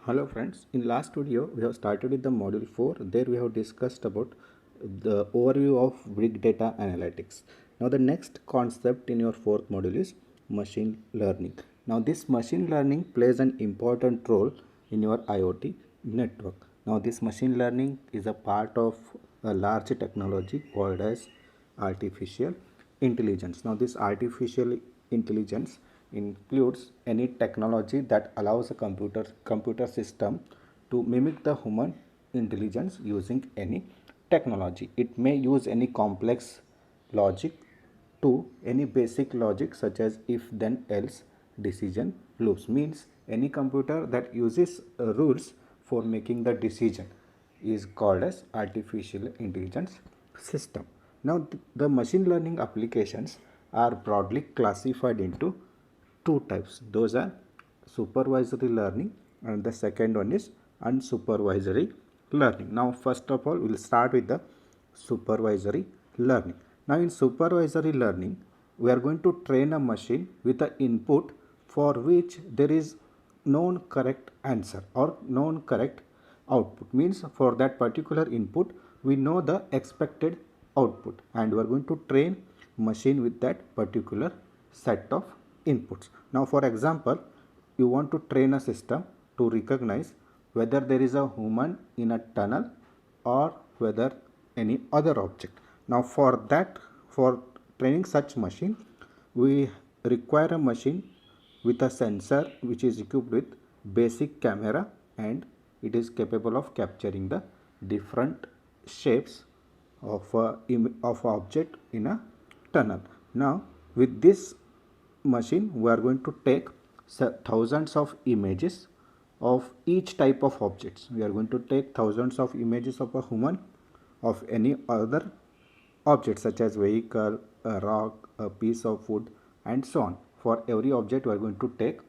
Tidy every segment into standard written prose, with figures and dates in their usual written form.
Hello friends, in last video we have started with the module 4. There we have discussed about the overview of big data analytics. Now the next concept in your fourth module is machine learning. Now this machine learning plays an important role in your IoT network. Now this machine learning is a part of a large technology called as artificial intelligence. Now this artificial intelligence includes any technology that allows a computer system to mimic the human intelligence using any technology. It may use any complex logic to any basic logic such as if then else decision loops. Means any computer that uses rules for making the decision is called as artificial intelligence system. Now the machine learning applications are broadly classified into two types. Those are supervisory learning and the second one is unsupervisory learning. Now first of all we'll start with the supervisory learning. Now in supervisory learning we are going to train a machine with an input for which there is known correct answer or known correct output. Means for that particular input we know the expected output and we are going to train machine with that particular set of inputs. Now for example, you want to train a system to recognize whether there is a human in a tunnel or whether any other object. Now for that, for training such machine, we require a machine with a sensor which is equipped with basic camera and it is capable of capturing the different shapes of object in a tunnel. Now with this machine we are going to take thousands of images of each type of objects. We are going to take thousands of images of a human, of any other object such as vehicle, a rock, a piece of wood and so on. For every object we are going to take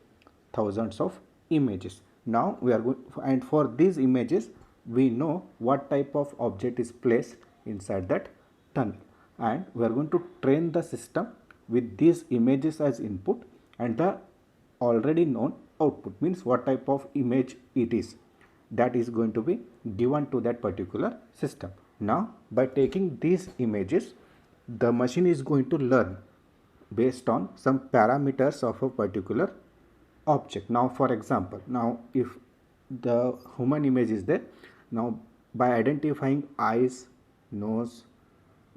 thousands of images. Now we are going, and for these images we know what type of object is placed inside that tunnel and we are going to train the system with these images as input and the already known output. Means what type of image it is, that is going to be given to that particular system. Now by taking these images the machine is going to learn based on some parameters of a particular object. Now for example, now if the human image is there, now by identifying eyes, nose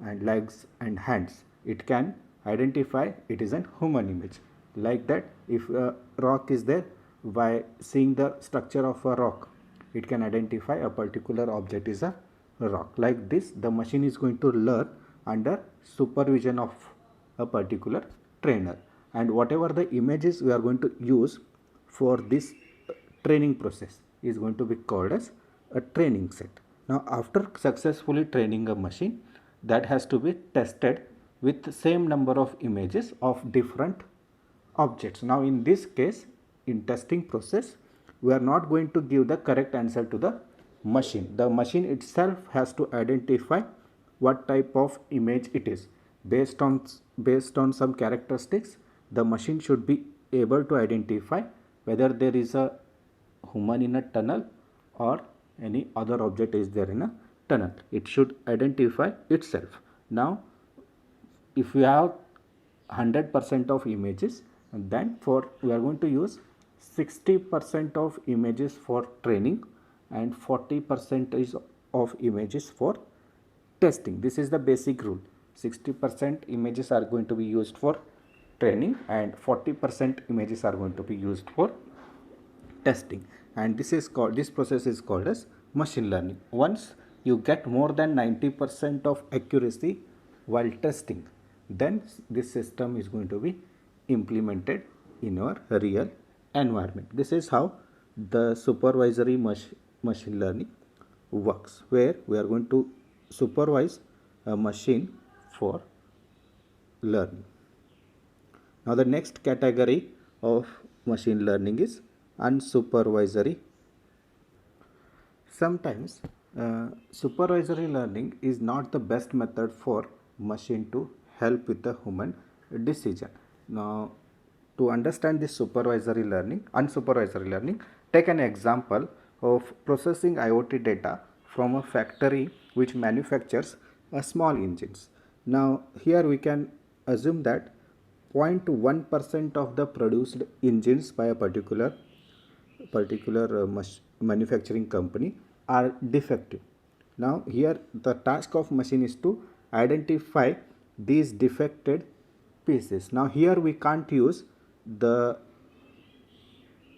and legs and hands, it can identify it is an human image. Like that, if a rock is there, by seeing the structure of a rock it can identify a particular object is a rock. Like this the machine is going to learn under supervision of a particular trainer, and whatever the images we are going to use for this training process is going to be called as a training set. Now after successfully training a machine, that has to be tested with the same number of images of different objects. Now in this case, in testing process we are not going to give the correct answer to the machine. The machine itself has to identify what type of image it is. Based on some characteristics, the machine should be able to identify whether there is a human in a tunnel or any other object is there in a tunnel. It should identify itself. Now if we have 100% of images, then for we are going to use 60% of images for training and 40% of images for testing. This is the basic rule. 60% images are going to be used for training and 40% images are going to be used for testing, and this process is called as machine learning. Once you get more than 90% of accuracy while testing, then this system is going to be implemented in your real environment. This is how the supervisory machine learning works, where we are going to supervise a machine for learning. Now the next category of machine learning is unsupervisory. Sometimes supervisory learning is not the best method for machine to help with the human decision. Now to understand this unsupervisory learning, take an example of processing IoT data from a factory which manufactures a small engines. Now here we can assume that 0.1% of the produced engines by a particular manufacturing company are defective. Now here the task of machine is to identify these defected pieces. Now here we can't use the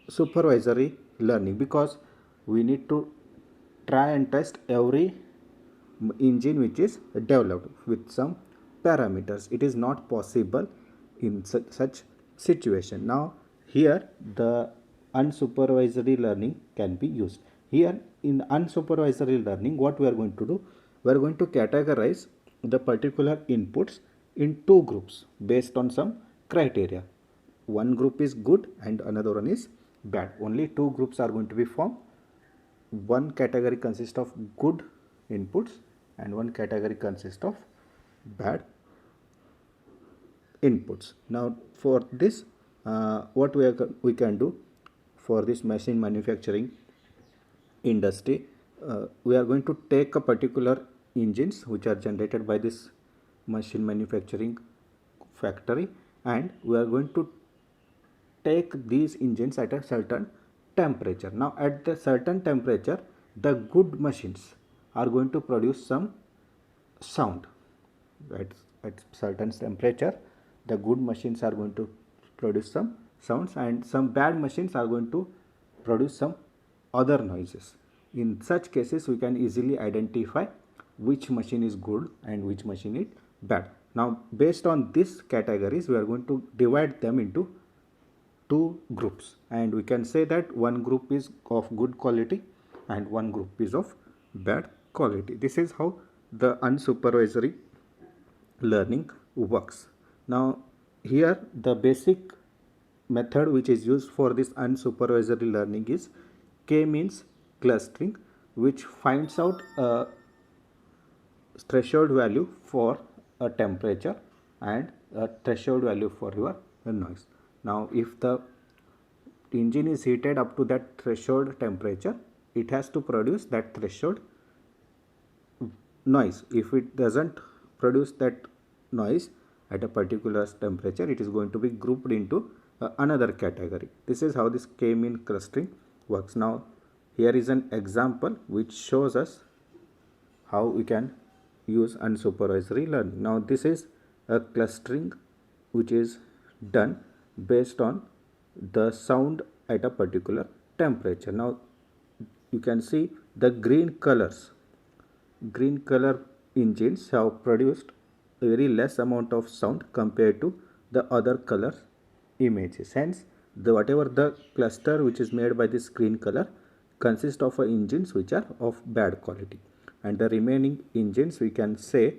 supervisory learning because we need to try and test every engine which is developed with some parameters. It is not possible in such situation. Now here the unsupervisory learning can be used. Here in unsupervisory learning, what we are going to do, we are going to categorize the particular inputs in two groups based on some criteria. One group is good and another one is bad. Only two groups are going to be formed. One category consists of good inputs and one category consists of bad inputs. Now for this, what we can do for this machine manufacturing industry, we are going to take a particular engines which are generated by this machine manufacturing factory, and we are going to take these engines at a certain temperature. Now at the certain temperature, the good machines are going to produce some sound. At certain temperature, the good machines are going to produce some sounds and some bad machines are going to produce some other noises. In such cases, we can easily identify which machine is good and which machine is bad. Now based on these categories, we are going to divide them into two groups, and we can say that one group is of good quality and one group is of bad quality. This is how the unsupervisory learning works. Now here the basic method which is used for this unsupervisory learning is k-means clustering, which finds out a threshold value for a temperature and a threshold value for your noise. Now if the engine is heated up to that threshold temperature, it has to produce that threshold noise. If it doesn't produce that noise at a particular temperature, it is going to be grouped into another category. This is how this k-mean clustering works. Now here is an example which shows us how we can use unsupervisory learning. Now this is a clustering which is done based on the sound at a particular temperature. Now you can see the green color engines have produced a very less amount of sound compared to the other color images. Hence whatever the cluster which is made by this green color consists of engines which are of bad quality, and the remaining engines we can say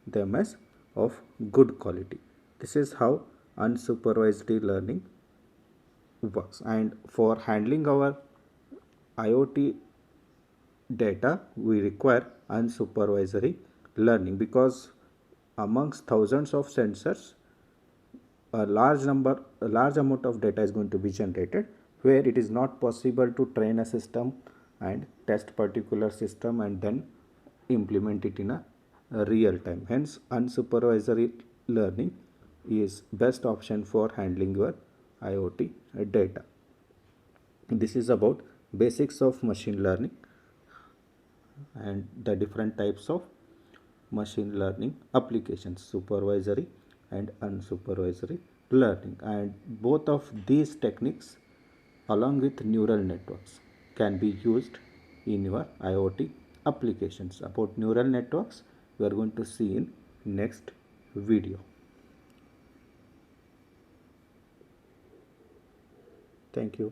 them as of good quality. This is how unsupervised learning works. And for handling our IoT data, we require unsupervisory learning because amongst thousands of sensors, a large amount of data is going to be generated, where it is not possible to train a system and test particular system and then implement it in a real time. Hence unsupervisory learning is best option for handling your IoT data. This is about basics of machine learning and the different types of machine learning applications, supervisory and unsupervisory learning. And both of these techniques along with neural networks can be used in your IoT applications. About neural networks we are going to see in next video. Thank you.